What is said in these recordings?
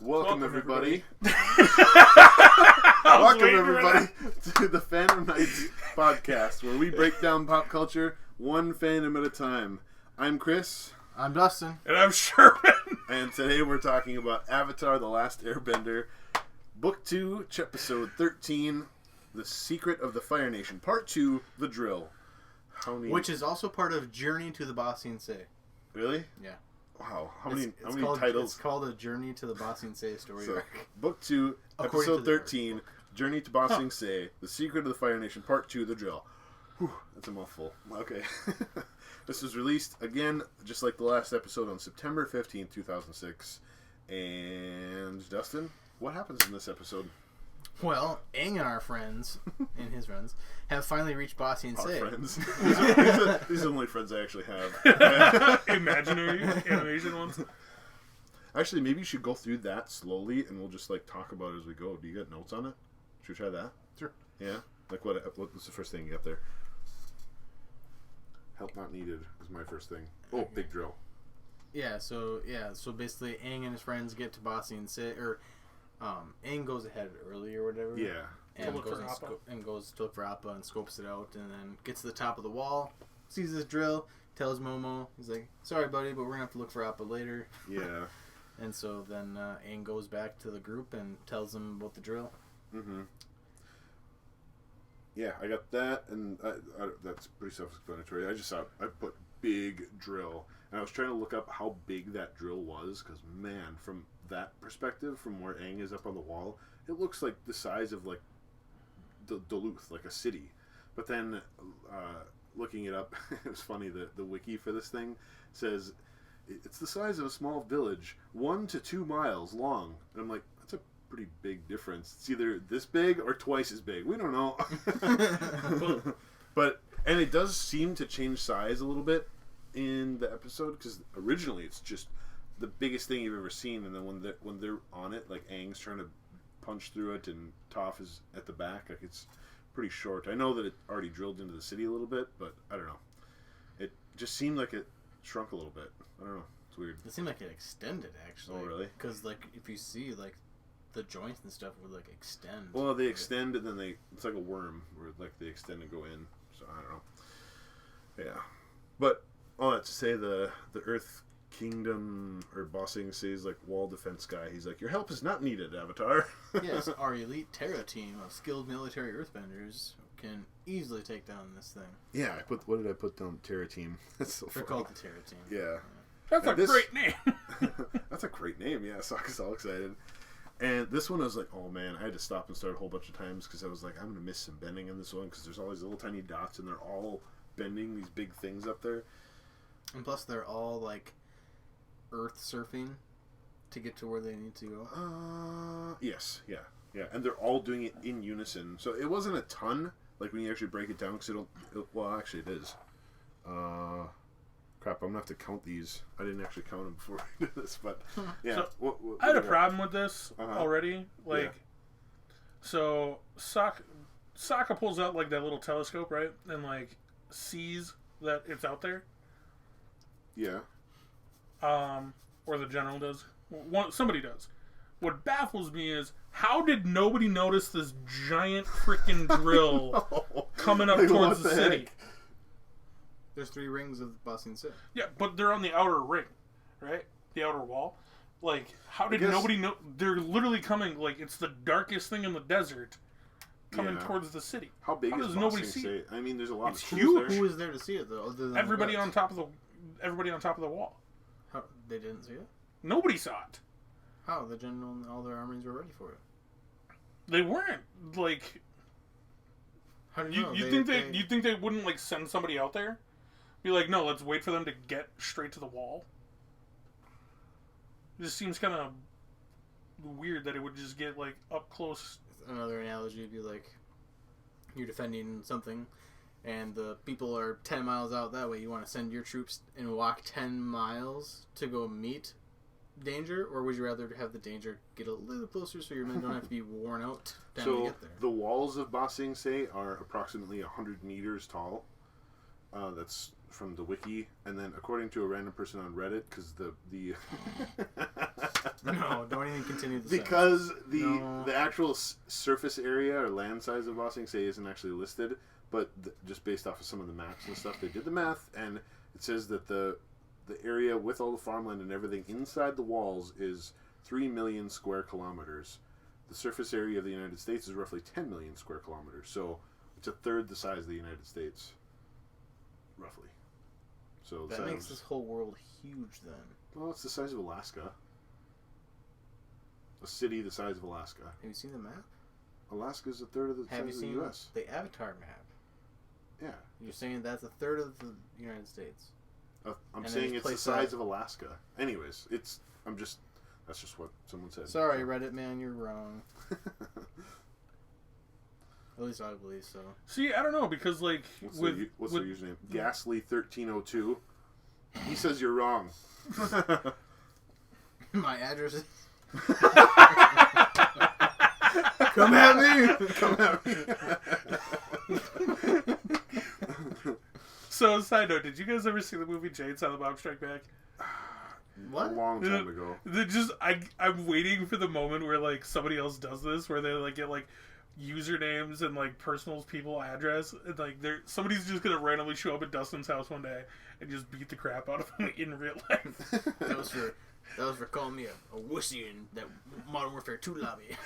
Welcome everybody. Welcome everybody to the Fandom Nights podcast, where we break down pop culture one fandom at a time. I'm Chris. I'm Dustin. And I'm Sherman. And today we're talking about Avatar: The Last Airbender, Book 2, Chepisode 13, The Secret of the Fire Nation, Part 2, The Drill. Which is also part of Journey to the Ba Sing Se. Really? Yeah. Wow. How many called, titles? It's called A Journey to the Ba Sing Se story arc. Book 2, Episode 13, Journey to Ba Sing Se, The Secret of the Fire Nation, Part 2, The Drill. Whew, that's a mouthful. Okay. This was released, again, just like the last episode, on September 15th, 2006. And, Dustin, what happens in this episode? Well, Aang and our friends, and his friends, have finally reached Ba Sing Se. Our friends. These are the only friends I actually have. Imaginary animation ones. Actually, maybe you should go through that slowly, and we'll just, talk about it as we go. Do you got notes on it? Should we try that? Sure. Yeah? What's the first thing you got there? Help not needed is my first thing. Oh, big drill. So basically Aang and his friends get to Ba Sing Se, or Aang goes ahead early or whatever. Yeah. And goes to look for Appa and scopes it out, and then gets to the top of the wall, sees this drill, tells Momo, he's like, "Sorry, buddy, but we're gonna have to look for Appa later." Yeah. And so then Aang goes back to the group and tells them about the drill. Mm-hmm. Yeah, I got that, and that's pretty self-explanatory. I put big drill, and I was trying to look up how big that drill was, because, man, from that perspective, from where Aang is up on the wall, it looks like the size of, Duluth, like a city. But then, looking it up, it was funny, the wiki for this thing says, it's the size of a small village, 1 to 2 miles long. And I'm like, that's a pretty big difference. It's either this big or twice as big. We don't know. And it does seem to change size a little bit in the episode, because originally it's just the biggest thing you've ever seen, and then when they're on it, like Aang's trying to punch through it and Toph is at the back, it's pretty short. I know that it already drilled into the city a little bit, but I don't know. It just seemed like it shrunk a little bit. I don't know. It's weird. It seemed like it extended, actually. Oh, really? Because, if you see, the joints and stuff would, extend. Well, they extend, and then it's like a worm, where, they extend and go in. So, I don't know. Yeah. But, all that to say, the Earth Kingdom, or Ba Sing Se's, wall defense guy, he's like, your help is not needed, Avatar. Yes, our elite Terra team of skilled military earthbenders can easily take down this thing. Yeah, what did I put down? Terra team. That's so They're funny. called the Terra team. Yeah. That's a great name. That's a great name, yeah. So I was all excited. And this one I was like, oh man, I had to stop and start a whole bunch of times, because I was like, I'm going to miss some bending in this one, because there's all these little tiny dots, and they're all bending these big things up there. And plus they're all, earth surfing to get to where they need to go. Yes, yeah. And they're all doing it in unison. So it wasn't a ton, when you actually break it down, because well, actually it is. Crap, I'm going to have to count these. I didn't actually count them before we did this, but yeah. So, I had a problem with this already. So Sokka pulls out, that little telescope, right? And, sees that it's out there. Yeah. Or the general does. Somebody does. What baffles me is, how did nobody notice this giant freaking drill coming up towards the city? Heck? There's 3 rings of Ba Sing Se. Yeah, but they're on the outer ring, right? The outer wall. How did nobody know? They're literally coming, it's the darkest thing in the desert, coming towards the city. How big is Ba Sing Se? I mean, there's a lot of huge. Who was there to see it, though? Other than everybody on top of the wall. How, they didn't see it? Nobody saw it. How? The general and all their armies were ready for it. They weren't. How do you know? You think they wouldn't send somebody out there? Be like, no, let's wait for them to get straight to the wall. It just seems kind of weird that it would just get up close. Another analogy would be you're defending something, and the people are 10 miles out that way. You want to send your troops and walk 10 miles to go meet danger, or would you rather have the danger get a little closer so your men don't have to be worn out to get there? The walls of Ba Sing Se are approximately 100 meters tall. That's from the wiki, and then according to a random person on Reddit, because the no, don't even continue the because the actual surface area or land size of Ba Sing Se isn't actually listed, but just based off of some of the maps and stuff, they did the math, and it says that the area with all the farmland and everything inside the walls is 3 million square kilometers. The surface area of the United States is roughly 10 million square kilometers, so it's a third the size of the United States, roughly. So that makes this whole world huge then. Well, it's the size of Alaska. A city the size of Alaska. Have you seen the map? Alaska is a third of the size of the U.S. The Avatar map? Yeah. You're saying that's a third of the United States. I'm saying it's the size of Alaska. Anyways, that's just what someone said. Sorry, Reddit man, you're wrong. At least I believe so. See, I don't know, because, like... What's their username? Ghastly1302. He says you're wrong. My address is... Come at me! Come at me! So, side note, did you guys ever see the movie Jade Silent Bob Strike Back? What? A long time ago. I'm waiting for the moment where, like, somebody else does this, where they, like, get, like, usernames and, like, personal people address, and, like, somebody's just gonna randomly show up at Dustin's house one day and just beat the crap out of him in real life. That was for calling me a wussy in that Modern Warfare 2 lobby.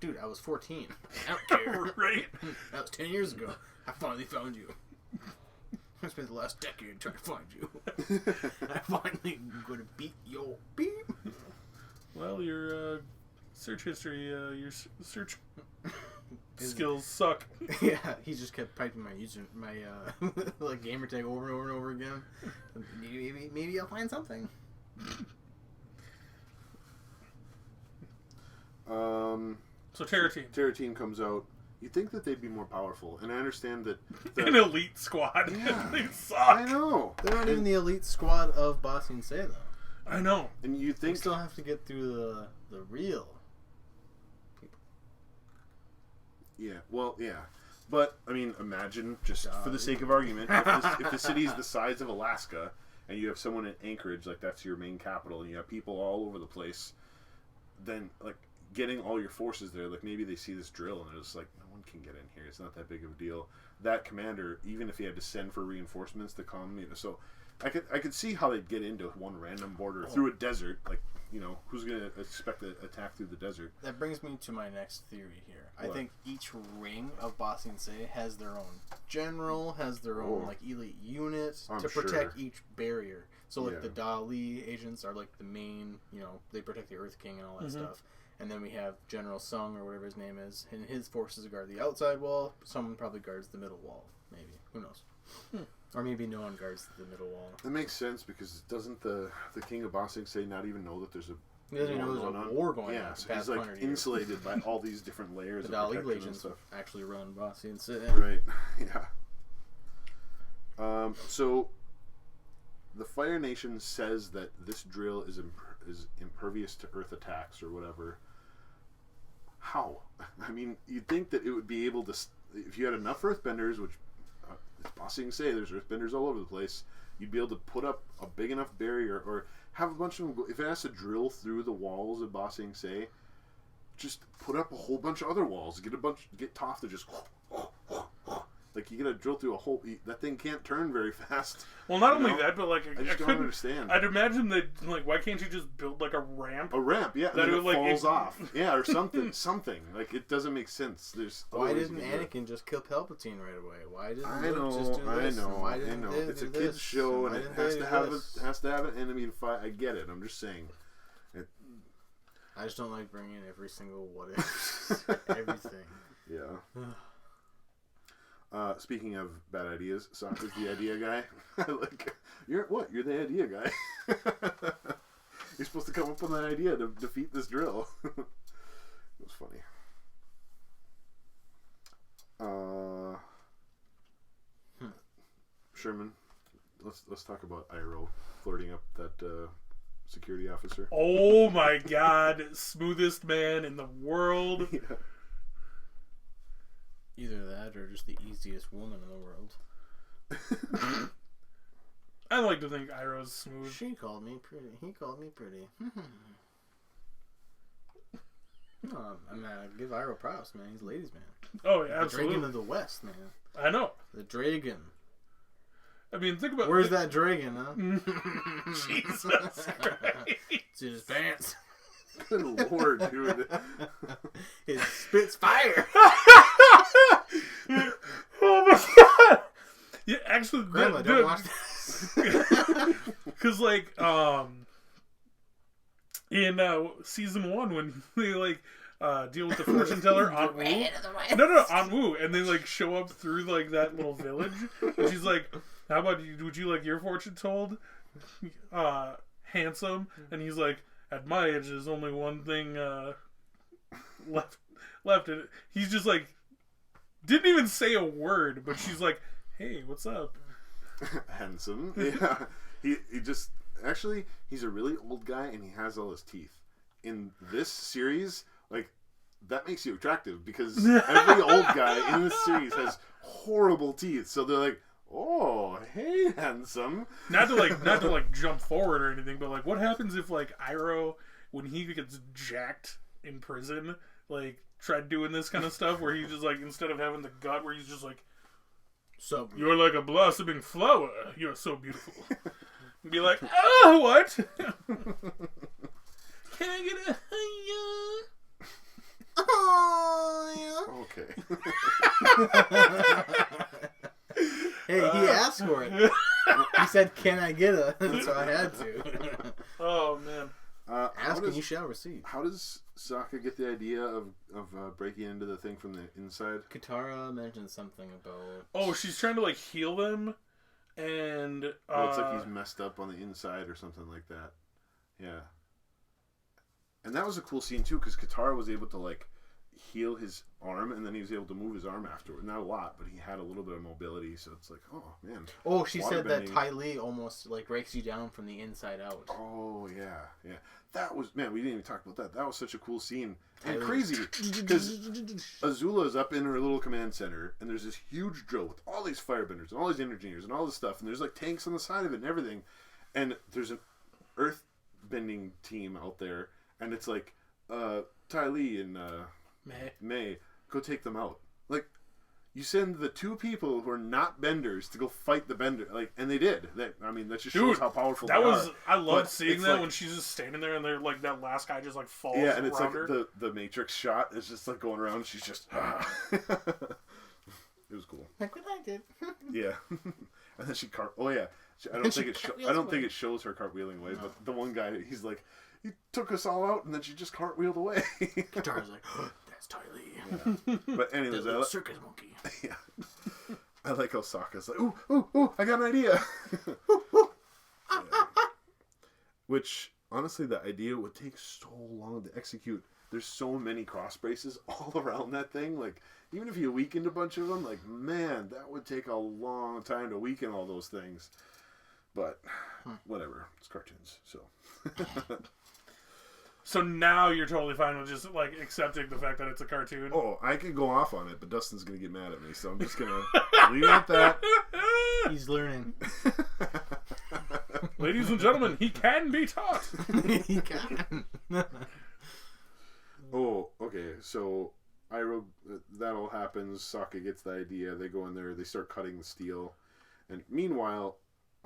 Dude, I was 14. I don't care. Right? That was 10 years ago. I finally found you. I spent the last decade trying to find you. I finally going to beat your beep. Well, your search history, your search skills suck. Yeah, he just kept typing my like gamer tag over and over and over again. Maybe I'll find something. So Terror Team. Terror Team comes out. You'd think that they'd be more powerful, and I understand that an elite squad. Yeah, they suck. I know. They're not even the elite squad of Ba Sing Se, though. I know. And you think we still have to get through the real people. Yeah, well, yeah. But, I mean, imagine, just for the sake of argument, if the city's the size of Alaska, and you have someone in Anchorage, like that's your main capital, and you have people all over the place, then, like, getting all your forces there, like, maybe they see this drill, and they're just like, no one can get in here, it's not that big of a deal. That commander, even if he had to send for reinforcements to come, so I could see how they'd get into one random border through a desert, like, you know, who's going to expect an attack through the desert? That brings me to my next theory here. What? I think each ring of Ba Sing Se has their own general, has their own, like, elite unit to protect each barrier. So, like, the Dali agents are, like, the main, you know, they protect the Earth King and all that stuff. And then we have General Sung, or whatever his name is, and his forces guard the outside wall. Someone probably guards the middle wall, maybe. Who knows? Or maybe no one guards the middle wall. That makes sense, because doesn't the king of Ba Sing Se not even know that there's a He doesn't even know there's a war going on. Yeah, so he's like insulated by all these different layers the of Dali protection and agents stuff. actually run Ba Sing Se. Right, yeah. So, the Fire Nation says that this drill is impervious to Earth attacks, or whatever. How? I mean, you'd think that it would be able to, if you had enough Earthbenders, which it's Ba Sing Se, there's Earthbenders all over the place, you'd be able to put up a big enough barrier, or have a bunch of them go, if it has to drill through the walls of Ba Sing Se, just put up a whole bunch of other walls. Get Toph to just, like, you gotta drill through a whole, that thing can't turn very fast. Well, not only that, but, like, I just don't understand. I'd imagine that, like, why can't you just build, like, a ramp? A ramp, yeah, that and then it falls off. Yeah, or something. Like, it doesn't make sense. Why didn't Anakin just kill Palpatine right away? Why didn't I know. It's a kids show, and it has to have an enemy to fight. I get it. I'm just saying. I just don't like bringing in every single what if. Everything. Yeah. Speaking of bad ideas, Sokka's the idea guy. Like, you're the idea guy. You're supposed to come up with an idea to defeat this drill. It was funny. Sherman, let's talk about Iroh flirting up that security officer. Oh my God, smoothest man in the world. Yeah. Either that or just the easiest woman in the world. I like to think Iroh's smooth. She called me pretty. He called me pretty. No, I'm gonna give Iroh props, man. He's a ladies' man. Oh, yeah, The absolutely. Dragon of the West, man. I know. The Dragon. I mean, think about... Where's that dragon, huh? Jesus Christ. It's in his pants. Good Lord, dude. It spits fire. Oh my god! Yeah, actually, Grandma, don't watch this. because like in season 1 when they like deal with the fortune teller Aunt Wu. No, Aunt Wu, and they like show up through like that little village, and she's like, "How about you? Would you like your fortune told, handsome?" And he's like, "At my age, there's only one thing left. And he's just like, didn't even say a word, but she's like, "Hey, what's up?" Handsome. Yeah. He just actually he's a really old guy and he has all his teeth. In this series, like that makes you attractive because every old guy in this series has horrible teeth. So they're like, "Oh, hey, handsome." Not to jump forward or anything, but like what happens if like Iroh, when he gets jacked in prison, like tried doing this kind of stuff where he's just like, instead of having the gut where he's just like, So "You're like a blossoming flower. You're so beautiful." And be like, "Oh, what? Can I get a oh, Okay. hey, he asked for it. He said, "Can I get a?" So I had to. Oh man. Ask and you shall receive. How does Sokka get the idea of breaking into the thing from the inside? Katara mentioned something about... Oh, she's trying to like heal them, and It's like he's messed up on the inside or something like that. Yeah. And that was a cool scene too, because Katara was able to like heal his arm, and then he was able to move his arm afterward. Not a lot, but he had a little bit of mobility, so it's like, oh man. Oh, she said that Waterbending. Ty Lee almost like breaks you down from the inside out. Oh yeah. That was, man, we didn't even talk about that. That was such a cool scene. And Tyler. crazy, because Azula's up in her little command center, and there's this huge drill with all these firebenders and all these engineers and all this stuff, and there's like tanks on the side of it and everything, and there's an earth-bending team out there, and it's like, Ty Lee and May, go take them out. Like, you send the two people who are not benders to go fight the bender, like, and they did. That just shows how powerful they are. I loved But seeing it's that like, when she's just standing there and they're like that last guy just like falls. yeah, and it's like her. the Matrix shot is just like going around. And she's just, it was cool. Like what I did. Yeah, and then she Oh yeah, I don't think it shows her cartwheeling away. No. But the one guy, he's like, he took us all out, and then she just cartwheeled away. Katara's like, oh, that's Ty Lee. Yeah. But anyways, the circus monkey. Yeah. I like how Sokka's like, ooh, I got an idea. Yeah. Which, honestly, the idea would take so long to execute. There's so many cross braces all around that thing. Like, even if you weakened a bunch of them, like, man, that would take a long time to weaken all those things. But, whatever. It's cartoons, so. So now you're totally fine with just like accepting the fact that it's a cartoon. Oh, I could go off on it, but Dustin's gonna get mad at me, so I'm just gonna leave it at that. He's learning. Ladies and gentlemen, he can be taught. He can. Oh, okay. So Iroh, that all happens. Sokka gets the idea. They go in there. They start cutting the steel, and meanwhile,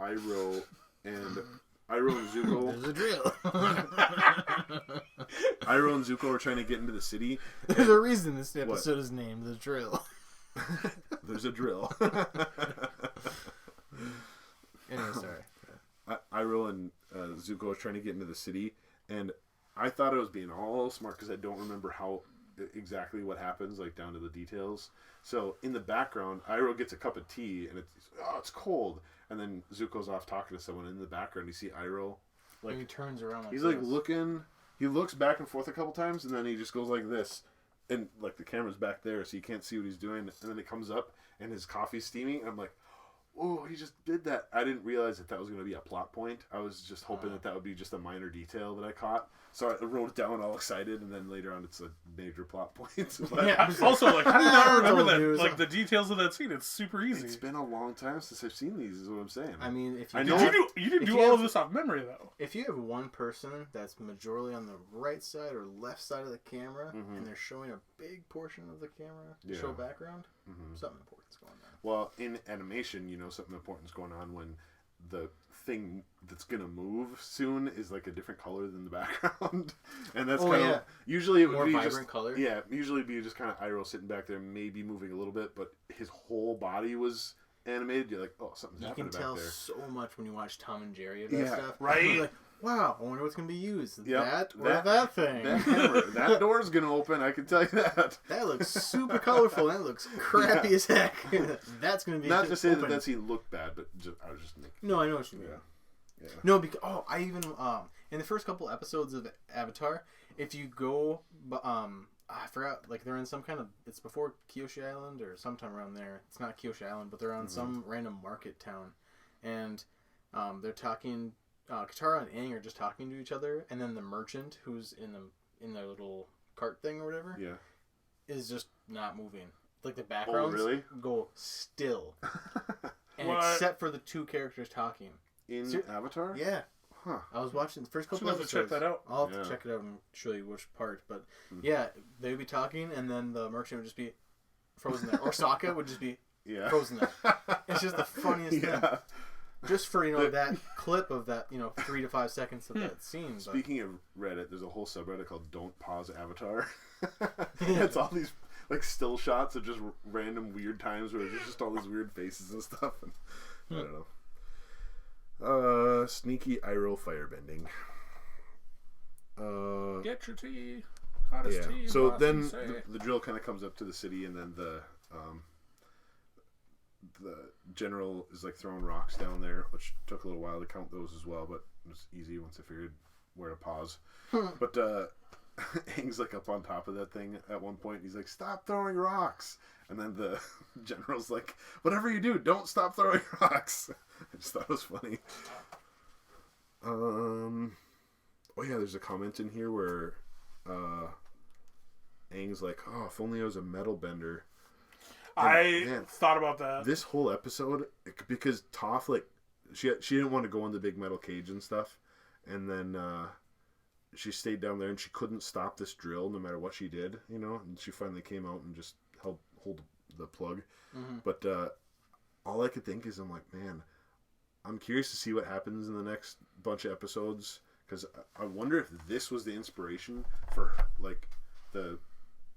Iroh and Zuko. There's a drill. Iroh and Zuko are trying to get into the city. There's a reason this episode is named The Drill. There's a drill. Anyway, sorry. Iroh and Zuko are trying to get into the city, and I thought I was being all smart because I don't remember how exactly what happens, like down to the details. So in the background, Iroh gets a cup of tea, and it's cold. And then Zuko's off talking to someone. In the background, you see Iroh, like, and he turns around. He's like looking. He looks back and forth a couple times, and then he just goes like this, and like the camera's back there, so you can't see what he's doing. And then it comes up, and his coffee's steaming. And I'm like, oh, he just did that. I didn't realize that was going to be a plot point. I was just hoping that would be just a minor detail that I caught. So I wrote it down all excited, and then later on it's a major plot point. But yeah. Also, like, how do you not remember that? Like, the details of that scene, it's super easy. It's been a long time since I've seen these, is what I'm saying. I mean, if you you didn't do all of this off memory, though. If you have one person that's majorly on the right side or left side of the camera, and they're showing a big portion of the camera to show background, something important's going on. Well, in animation, something important's going on when the thing that's gonna move soon is like a different color than the background, and that's kind of usually it would more be vibrant just color. Yeah, usually it'd be just kind of Iroh sitting back there, maybe moving a little bit, but his whole body was animated. You're like, oh, something's happening back there. You can tell so much when you watch Tom and Jerry and that stuff, right? You're like, wow, I wonder what's gonna be used. Yep, that thing. That camera, that door's gonna open. I can tell you that. That looks super colorful. That looks crappy as heck. That's gonna be not to say that scene looked bad, but I was just thinking. No, I know what you mean. Yeah. No, because I even in the first couple episodes of Avatar, if you go, I forgot, like they're in some kind of, it's before Kyoshi Island or sometime around there. It's not Kyoshi Island, but they're on some random market town, and they're talking. Katara and Aang are just talking to each other, and then the merchant who's in their little cart thing or whatever, is just not moving. Like the backgrounds go still, and except for the two characters talking. In Avatar? Yeah. Huh. I was watching the first couple episodes. Check that out. I'll have to check it out and show you which part. But yeah, they would be talking, and then the merchant would just be frozen there. Or Sokka would just be frozen there. It's just the funniest thing. Just for, that clip of that, 3 to 5 seconds of that scene. Speaking of Reddit, there's a whole subreddit called Don't Pause Avatar. It's all these like still shots of just random weird times where there's just all these weird faces and stuff. And, I don't know. Sneaky Iroh firebending. Get your tea. Hottest tea. So then the drill kind of comes up to the city, and then the general is like throwing rocks down there, which took a little while to count those as well, but it was easy once I figured where to pause. But Aang's like up on top of that thing at one point. He's like, "Stop throwing rocks!" And then the general's like, "Whatever you do, don't stop throwing rocks." I just thought it was funny. Oh yeah, there's a comment in here where Aang's like, "Oh, if only I was a metal bender." I thought about that. This whole episode, because Toph, like, she didn't want to go in the big metal cage and stuff, and then she stayed down there and she couldn't stop this drill no matter what she did, and she finally came out and just helped hold the plug. But all I could think is, I'm like, man, I'm curious to see what happens in the next bunch of episodes, because I wonder if this was the inspiration for like the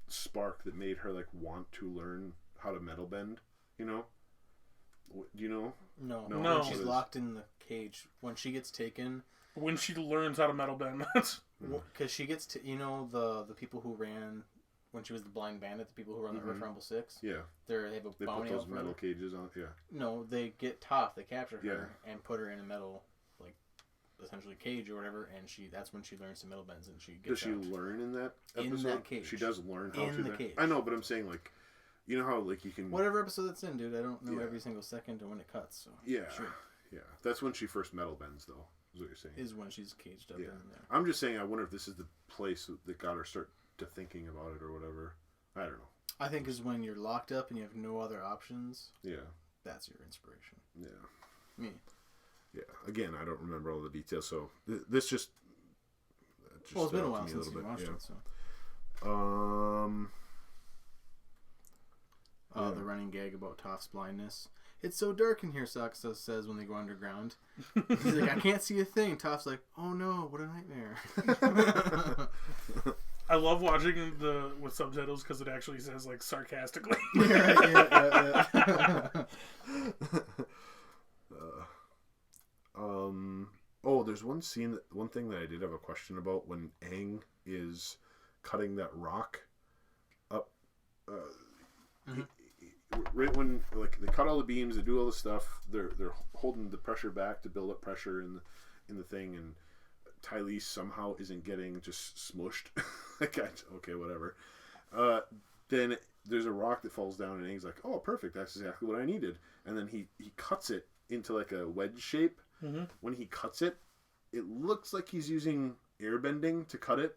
spark that made her like want to learn how to metal bend. Do you know? No. When she's locked in the cage, when she gets taken, when she learns how to metal bend, because she gets to the people who ran when she was the blind bandit, the people who run the Earth Rumble 6. Yeah. They have a bounty put those metal cages on. Yeah. No, they get Toph. They capture her and put her in a metal, like, essentially cage or whatever, and that's when she learns to metal bends, and she gets Does she learn in that episode? In that cage. She does learn how in to. The cage. I know, but I'm saying, like, you know how, like, you can... Whatever episode that's in, dude. I don't know every single second or when it cuts, so... Yeah. Sure. Yeah. That's when she first metal bends, though, is what you're saying. Is when she's caged up in there. I'm just saying, I wonder if this is the place that got her start to thinking about it or whatever. I don't know. I think is when you're locked up and you have no other options. Yeah. That's your inspiration. Yeah. Me. Yeah. Again, I don't remember all the details, so this just well, it's been a while since you watched it, so... The running gag about Toph's blindness. It's so dark in here, Sokka says when they go underground. He's like, I can't see a thing. Toph's like, oh no, what a nightmare. I love watching with subtitles because it actually says, like, sarcastically. Yeah. There's one thing that I did have a question about when Aang is cutting that rock up. Right when, like, they cut all the beams, they do all the stuff. They're holding the pressure back to build up pressure in the thing, and Tylese somehow isn't getting just smushed. Like, okay, whatever. Then there's a rock that falls down, and Aang's like, "Oh, perfect! That's exactly what I needed." And then he cuts it into like a wedge shape. Mm-hmm. When he cuts it, it looks like he's using airbending to cut it,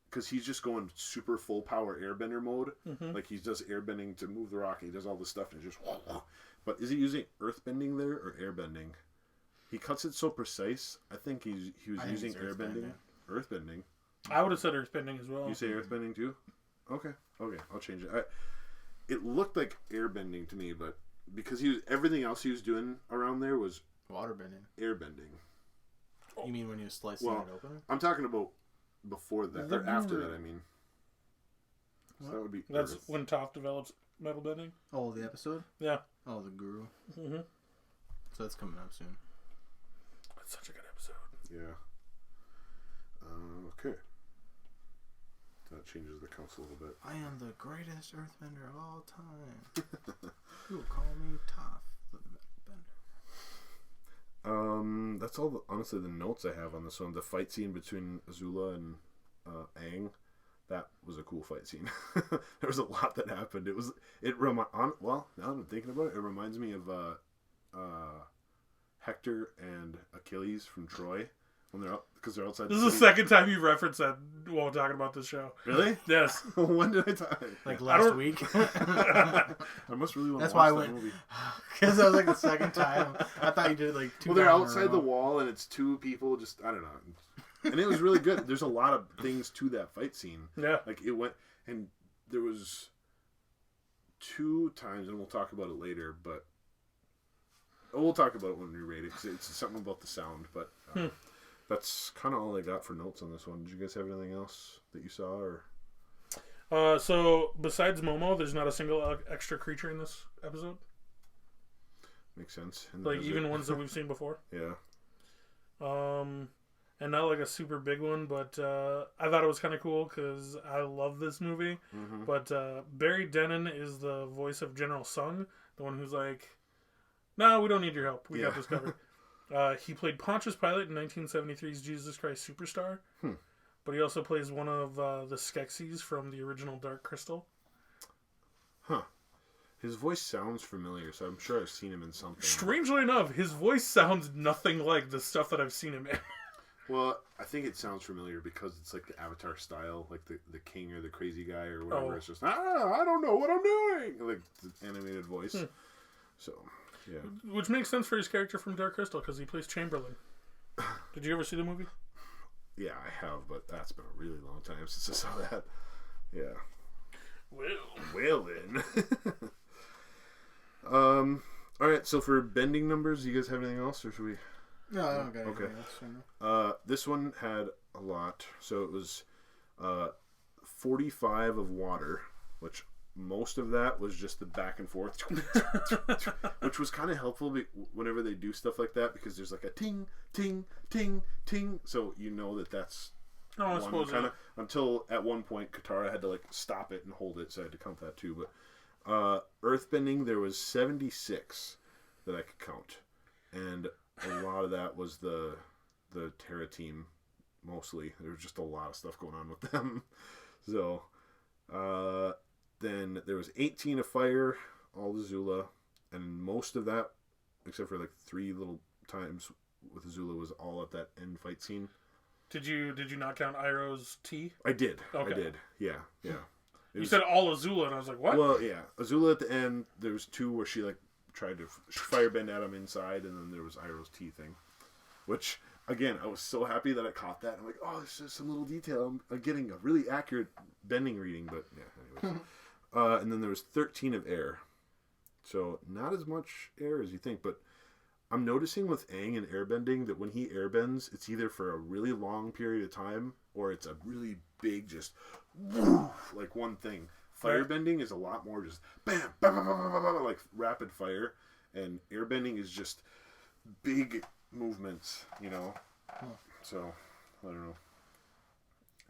because he's just going super full power airbender mode. Mm-hmm. Like he does airbending to move the rock, and he does all this stuff, and it's just. But is he using earthbending there or airbending? He cuts it so precise. I think he was using airbending. Earthbending. I would have said earthbending as well. You say earthbending too? Okay, I'll change it. It looked like airbending to me, but because everything else he was doing around there was waterbending. Airbending. You mean when he was slicing it open? I'm talking about before that or after that. I mean, so that would be. That's when Toph develops metal bending. Oh, the episode. Yeah. Oh, the Guru. Mm-hmm. So that's coming up soon. That's such a good episode. Yeah. Okay. That changes the counts a little bit. I am the greatest earthbender of all time. You will call me Toph the Metal Bender. That's all. Honestly, the notes I have on this one. The fight scene between Azula and Aang. That was a cool fight scene. There was a lot that happened. Well, now that I'm thinking about it, it reminds me of Hector and Achilles from Troy when they're outside. This is the second time you referenced that while talking about this show. Really? Yes. When did I talk? Like last week. I must really want That's to why I watch that went. movie. Because that was like the second time. I thought you did it like 2 Well, they're times in a outside the row. wall, and it's two people. Just I don't know. And it was really good. There's a lot of things to that fight scene. Yeah. Like it went, and there was 2 times, and we'll talk about it later. But we'll talk about it when we rate it because it's something about the sound. But that's kind of all I got for notes on this one. Did you guys have anything else that you saw? Or so besides Momo, there's not a single extra creature in this episode. Makes sense. Like even ones that we've seen before. Yeah. And not like a super big one, but I thought it was kind of cool because I love this movie. Mm-hmm. But Barry Dennen is the voice of General Sung, the one who's like, "No, we don't need your help. We got this covered." He played Pontius Pilate in 1973's Jesus Christ Superstar. But he also plays one of the Skeksis from the original Dark Crystal. Huh. His voice sounds familiar, so I'm sure I've seen him in something. Strangely enough, his voice sounds nothing like the stuff that I've seen him in. Well, I think it sounds familiar because it's like the Avatar style, like the king or the crazy guy or whatever. Oh. It's just, I don't know what I'm doing. Like the animated voice. So, yeah. Which makes sense for his character from Dark Crystal because he plays Chamberlain. Did you ever see the movie? Yeah, I have, but that's been a really long time since I saw that. Yeah. Well then. All right, so for bending numbers, you guys have anything else, or should we... No, I don't got anything else. This one had a lot. So it was 45 of water, which most of that was just the back and forth, which was kind of helpful whenever they do stuff like that because there's like a ting, ting, ting, ting. So you know that's I suppose kind of until at one point Katara had to like stop it and hold it, so I had to count that too. But earthbending, there was 76 that I could count, and a lot of that was the Terra team, mostly. There was just a lot of stuff going on with them. So, then there was 18 of fire, all Azula, and most of that, except for like 3 little times with Azula, was all at that end fight scene. Did you not count Iroh's T? I did. Okay. I did. Yeah. You said all Azula, and I was like, what? Well, yeah. Azula at the end, there was 2 where she like tried to firebend at him inside, and then there was Iroh's T thing, which again I was so happy that I caught that. I'm like, oh, this is some little detail. I'm getting a really accurate bending reading, but yeah. Anyways, and then there was 13 of air, so not as much air as you think. But I'm noticing with Aang and airbending that when he airbends, it's either for a really long period of time or it's a really big, just woof, like one thing. Firebending is a lot more just bam, bam, bam, bam, bam, bam, like rapid fire, and airbending is just big movements, you know. So I don't know.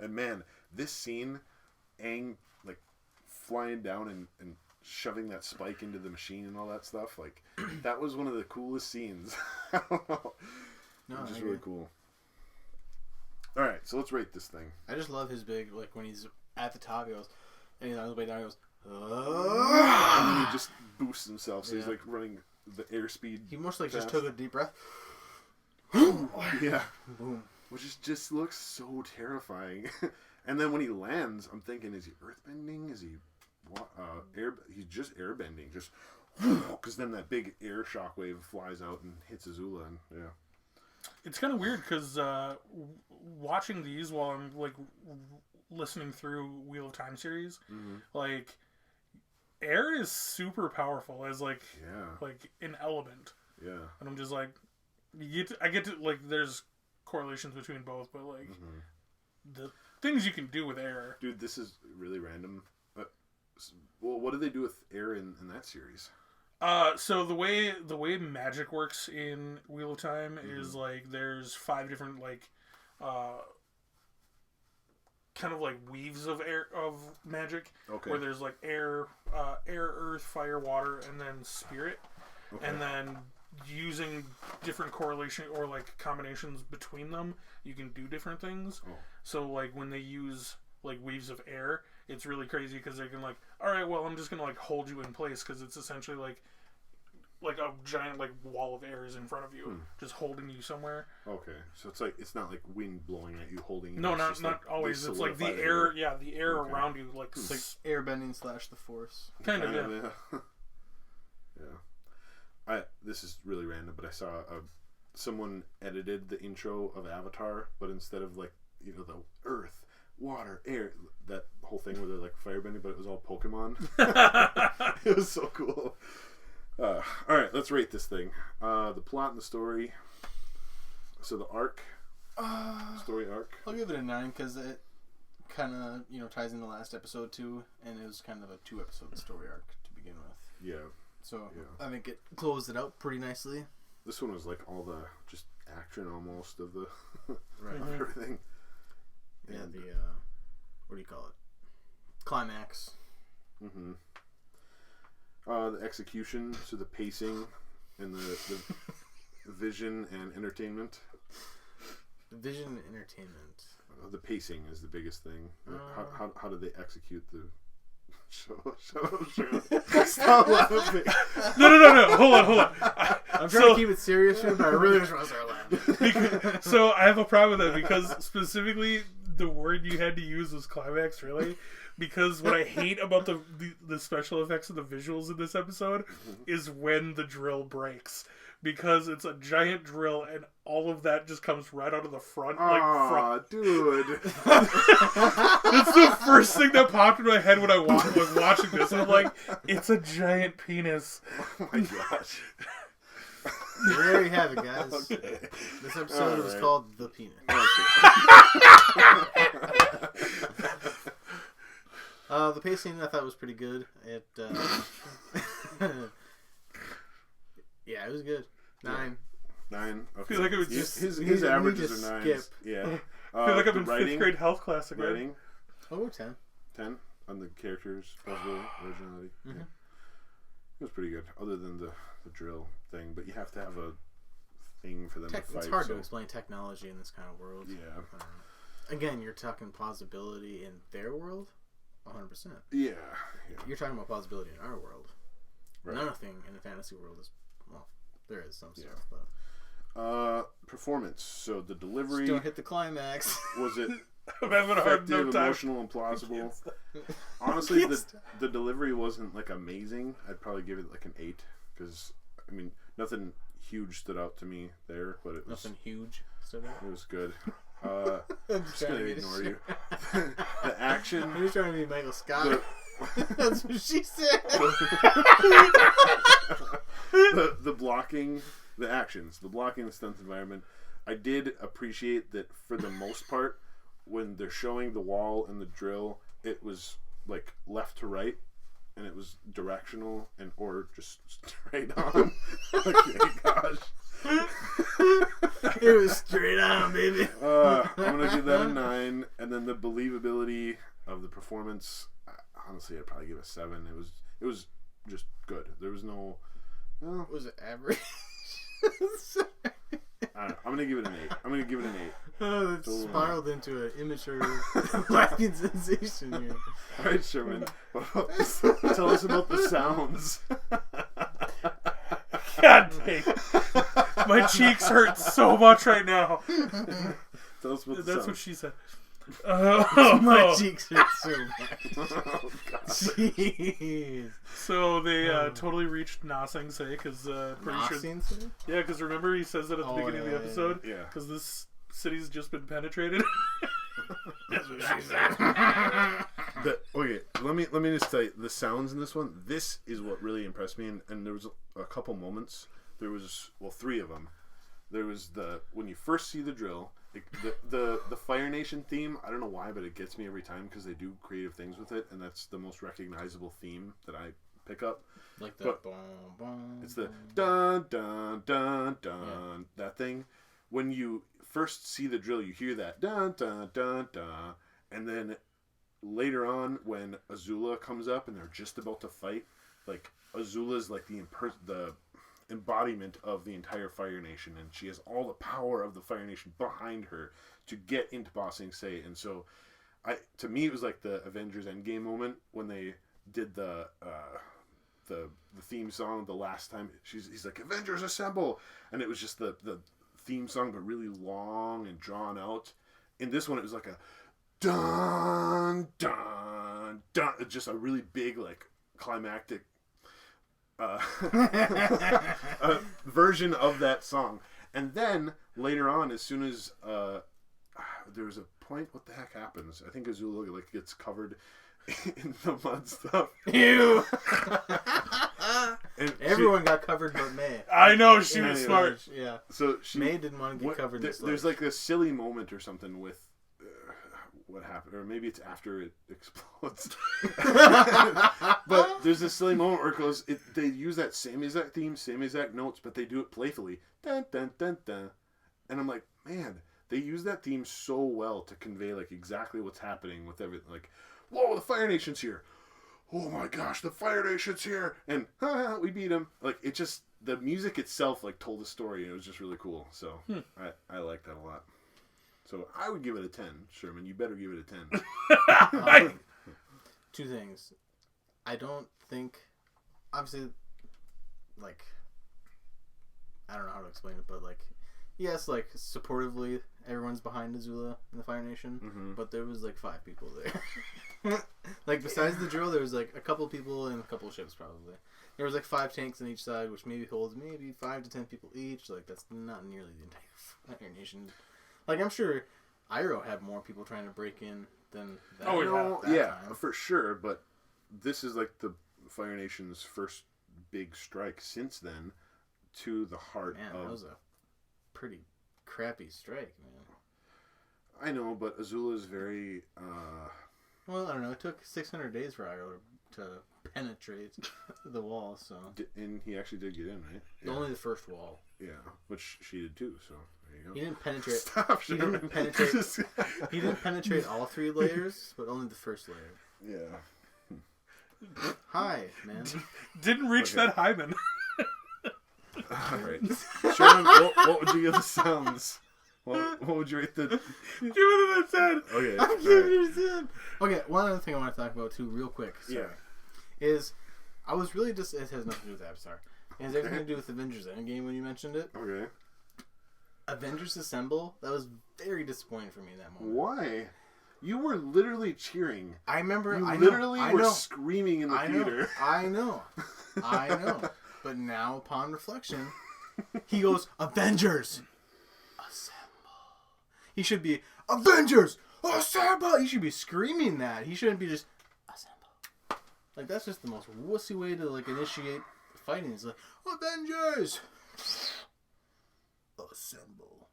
And man, this scene, Aang like flying down and shoving that spike into the machine and all that stuff, like that was one of the coolest scenes. I don't know. No, which is really cool. All right, so let's rate this thing. I just love his big, like when he's at the top, he goes, and he's on his way down, he goes, and then he just boosts himself, so he's like running the airspeed. He most like just took a deep breath. Yeah. Boom. Which just looks so terrifying. And then when he lands, I'm thinking, is he earthbending? Is he air? He's just airbending, just because then that big air shockwave flies out and hits Azula, and yeah. It's kind of weird because watching these while I'm like listening through Wheel of Time series, like air is super powerful as like an element. Yeah. And I'm just like, I get to like, there's correlations between both, but like the things you can do with air. Dude, this is really random. Well, what do they do with air in that series? So the way magic works in Wheel of Time is like there's 5 different like kind of like weaves of air of magic. Okay. Where there's like air, earth, fire, water, and then spirit. Okay. And then using different correlation or like combinations between them, you can do different things. Oh. So like when they use like weaves of air, it's really crazy because they can like, all right, well, I'm just gonna like hold you in place because it's essentially like a giant like wall of air is in front of you, just holding you somewhere. Okay, so it's not like wind blowing at you, holding you. No, not like always. It's like the air, the air around you, like airbending / the Force. Kind of, yeah. Yeah. This is really random, but I saw someone edited the intro of Avatar, but instead of like the earth, water, air, that whole thing where they're like firebending, but it was all Pokemon. It was so cool. All right, let's rate this thing. The plot and the story. So the arc, story arc. I'll give it a 9 because it kind of ties in the last episode too, and it was kind of a 2-episode story arc to begin with. Yeah. So I think it closed it out pretty nicely. This one was like all the just action almost of the of everything. Yeah, and the what do you call it? Climax. Mm-hmm. The execution, so the pacing, and the vision and entertainment. The vision and entertainment. The pacing is the biggest thing. How do they execute the? Shut up. Stop laughing. No. Hold on. I'm trying to keep it serious here, but I really just want to start laughing. So I have a problem with that because specifically the word you had to use was climax, really. Because what I hate about the special effects and the visuals in this episode is when the drill breaks. Because it's a giant drill and all of that just comes right out of the front. Dude. That's the first thing that popped in my head when I was watching this. And I'm like, it's a giant penis. Oh my gosh. There you have it, guys. Okay. This episode was called The Penis. The pacing I thought was pretty good. It yeah, it was good. 9. 9. Okay. I feel like it was just his averages are 9s. Yeah. I feel like I'm in 5th grade health class again. Writing. Oh, 10. 10 on the characters, originality. Mm-hmm. Yeah. It was pretty good, other than the drill thing. But you have to have a thing for them to fight. It's hard to explain technology in this kind of world. Yeah. Again, you're talking plausibility in their world. 100%. Yeah. You're talking about plausibility in our world. Right. Nothing in the fantasy world is, well, there is some stuff, but performance. So the delivery. Just don't hit the climax. Was it I'm having a hard time. Emotional, and plausible? Honestly, the delivery wasn't like amazing. I'd probably give it like an 8 because I mean nothing huge stood out to me there, but it was nothing huge stood out. It was good. I'm just gonna ignore you. The action. You're trying to be Michael Scott. That's what she said. the blocking, the actions, the blocking, the stunt environment. I did appreciate that for the most part, when they're showing the wall and the drill, it was like left to right, and it was directional and or just straight on. Okay, gosh. It was straight on, baby. I'm gonna give that a 9, and then the believability of the performance. Honestly, I'd probably give it a 7. It was just good. There was no. Was it average? I'm gonna give it an 8. Oh, that spiraled into an immature lacking sensation here. All right, Sherman. Tell us about the sounds. God dang. My cheeks hurt so much right now. Tell us about the That's sounds. what she said. My cheeks hurt so much. Oh, God. Jeez. So they totally reached Na Sing Se because pretty sure. Yeah, because remember he says that at the beginning of the episode. Yeah. Because this city's just been penetrated. That's what she said. Okay, let me just tell you the sounds in this one. This is what really impressed me, and there was a couple moments. There was 3 of them. There was when you first see the drill. The Fire Nation theme, I don't know why, but it gets me every time because they do creative things with it, and that's the most recognizable theme that I pick up. Like the boom, boom. It's the dun dun dun dun that thing. When you first see the drill, you hear that dun dun dun dun, and then later on when Azula comes up and they're just about to fight, like Azula's like the embodiment of the entire Fire Nation, and she has all the power of the Fire Nation behind her to get into Ba Sing Se. And so to me it was like the Avengers Endgame moment when they did the theme song the last time. He's like, Avengers Assemble, and it was just the theme song but really long and drawn out. In this one it was like a dun dun dun, just a really big like climactic version of that song. And then later on, as soon as there was a point, what the heck happens? I think Azula like gets covered in the mud stuff. Ew. And Everyone got covered but May. I know, she was smart. Yeah. So May didn't want to get covered in sludge. There's like this silly moment or something with what happened, or maybe it's after it explodes. But there's this silly moment where it goes, they use that same exact theme, same exact notes, but they do it playfully. Dun, dun, dun, dun. And I'm like, man, they use that theme so well to convey like exactly what's happening with everything. Like, whoa, the Fire Nation's here. Oh my gosh, the Fire Nation's here. And we beat him. Like, it just, the music itself like told the story, and it was just really cool. So I like that a lot. So I would give it a 10, Sherman. You better give it a 10. 2 things. I don't think, obviously, like, I don't know how to explain it, but like, yes, like supportively, everyone's behind Azula and the Fire Nation, but there was like 5 people there. Like besides the drill, there was like a couple people and a couple ships probably. There was like 5 tanks on each side, which maybe holds maybe 5 to 10 people each. Like that's not nearly the entire Fire Nation. Like, I'm sure Iroh had more people trying to break in than that. Oh, yeah, time. for sure. But this is like the Fire Nation's first big strike since then to the heart of... that was a pretty crappy strike, man. I know, but Azula is very... Well, I don't know. It took 600 days for Iroh to penetrate the wall, so... And he actually did get in, right? Yeah. Only the first wall. Yeah, which she did too, so... He didn't penetrate. Stop, he didn't penetrate. He didn't penetrate all 3 layers, but only the first layer. Yeah. Hi, man. Didn't reach that hymen. All right. Sherman, what would you give the sounds? What would you rate the? Give it a 10. Okay. I'm giving you a 10. Okay, one other thing I want to talk about too, real quick. Sorry, is I was really just. It has nothing to do with Avatar. It has everything to do with Avengers Endgame when you mentioned it. Okay. Avengers Assemble, that was very disappointing for me in that moment. Why? You were literally cheering. I remember. You I literally know, were screaming in the theater. I know. But now, upon reflection, he goes, Avengers Assemble. He should be Avengers Assemble. He should be screaming that. He shouldn't be just Assemble. Like that's just the most wussy way to like initiate fighting. It's like Avengers Assemble.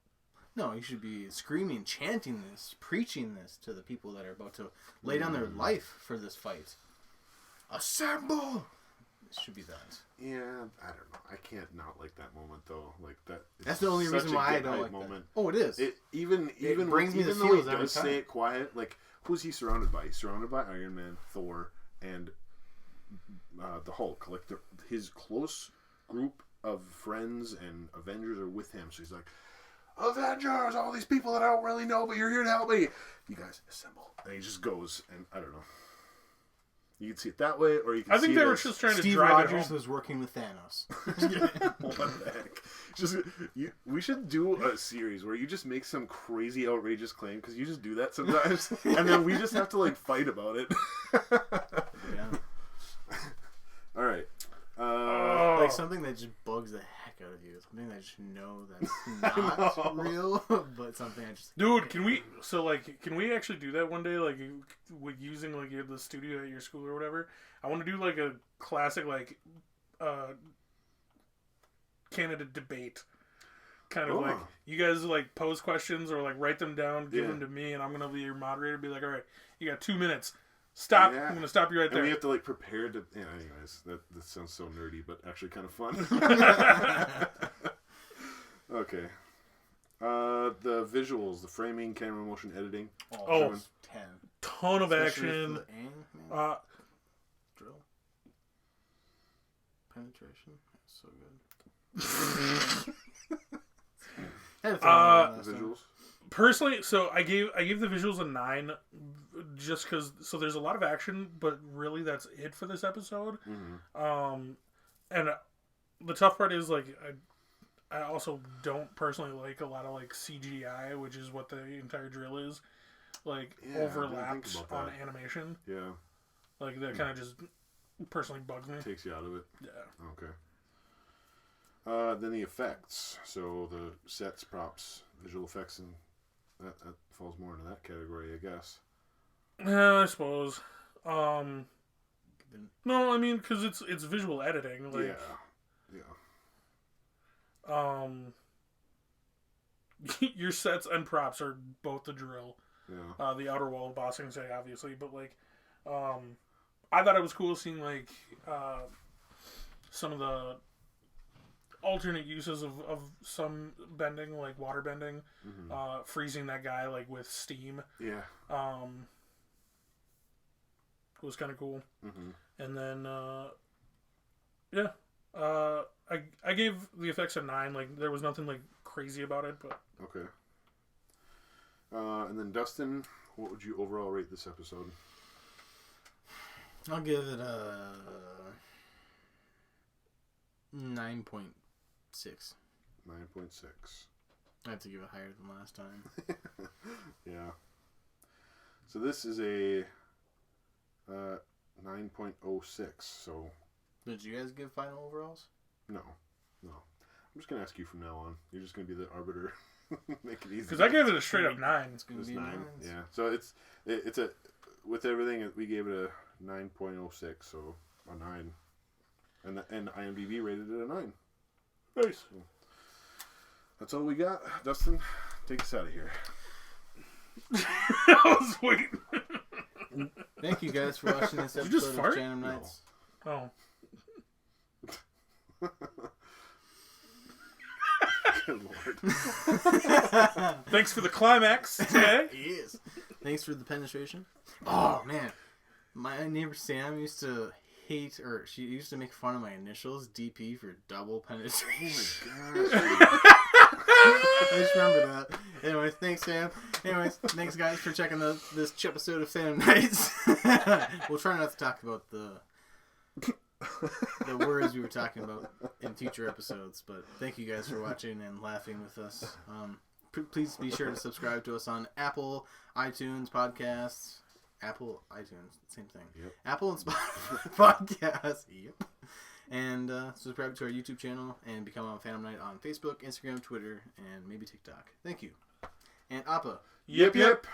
No, you should be screaming, chanting this, preaching this to the people that are about to lay down their life for this fight. Assemble! It should be that. Yeah, I don't know. I can't not like that moment though. Like that. That's the only reason why I don't like moment. That. Oh, it is. It even brings me the though he feels every does time. say it quiet. Like who's he surrounded by? He's surrounded by Iron Man, Thor, and the Hulk. Like his close group of friends and Avengers are with him. So he's like, Avengers, all these people that I don't really know, but you're here to help me. You guys assemble. And he just goes, and I don't know. You can see it that way, or you can see it. I think they were just trying to Steve drive Rogers it home. was working with Thanos. What the heck? We should do a series where you just make some crazy, outrageous claim, because you just do that sometimes, and then we just have to, like, fight about it. Yeah. All right. Like something that just bugs the heck out of you. Something that I just know that's not real, but something I just... Dude, can we actually do that one day? Like, with using, like, the studio at your school or whatever? I want to do, like, a classic, like, candidate debate. Kind of like, you guys, like, pose questions or, like, write them down, give them to me, and I'm going to be your moderator, be like, all right, you got 2 minutes. Stop. Yeah. I'm going to stop you right there. And we have to, like, prepare to... Yeah, anyways, that sounds so nerdy, but actually kind of fun. Okay. The visuals, the framing, camera motion, editing. Oh, 10. Ton of action. Drill. Penetration. That's so good. Visuals. Personally, so I gave the visuals a 9, just because. So there's a lot of action, but really that's it for this episode. Mm-hmm. And the tough part is, like, I also don't personally like a lot of, like, CGI, which is what the entire drill is, like, overlaps on animation. Yeah. Like, that kind of just personally bugs me. Takes you out of it. Yeah. Okay. Then the effects. So the sets, props, visual effects, and that falls more into that category, I guess. Yeah, I suppose. No, I mean, because it's visual editing. Like, yeah. Your sets and props are both the drill. Yeah. The outer wall of bossing, say, obviously, but, like, I thought it was cool seeing, like, some of the alternate uses of some bending, like water bending, freezing that guy, like, with steam. Yeah. It was kind of cool. Mm-hmm. And then, I gave the effects a 9. Like, there was nothing, like, crazy about it, but... Okay. And then, Dustin, what would you overall rate this episode? I'll give it a 9.6. 9.6. I have to give it higher than last time. Yeah. So this is a 9.06. So. Did you guys give final overalls? No. I'm just gonna ask you from now on. You're just gonna be the arbiter. Make it easy. Because I gave it a straight up 9. It's gonna be 9. Yeah. So it's a with everything we gave it a 9.06. So a 9. And IMDb rated it a 9. Nice. So that's all we got. Dustin, take us out of here. I was waiting. Thank you guys for watching this episode of Random Nights. No. Oh. Good Lord. Thanks for the climax today. Yes. Thanks for the penetration. Oh, man. My neighbor Sam used to hate, or she used to make fun of my initials, DP, for double penetration. Oh my gosh. I just remember that. Anyways, thanks, Sam. Anyways, thanks, guys, for checking this episode of Random Nights. We'll try not to talk about the words we were talking about in future episodes, but thank you guys for watching and laughing with us. Please be sure to subscribe to us on Apple, iTunes, podcasts. Apple, iTunes, same thing. Yep. Apple and Spotify podcasts. Yep. And subscribe to our YouTube channel and become a Phantom Night on Facebook, Instagram, Twitter, and maybe TikTok. Thank you. And Appa. Yep.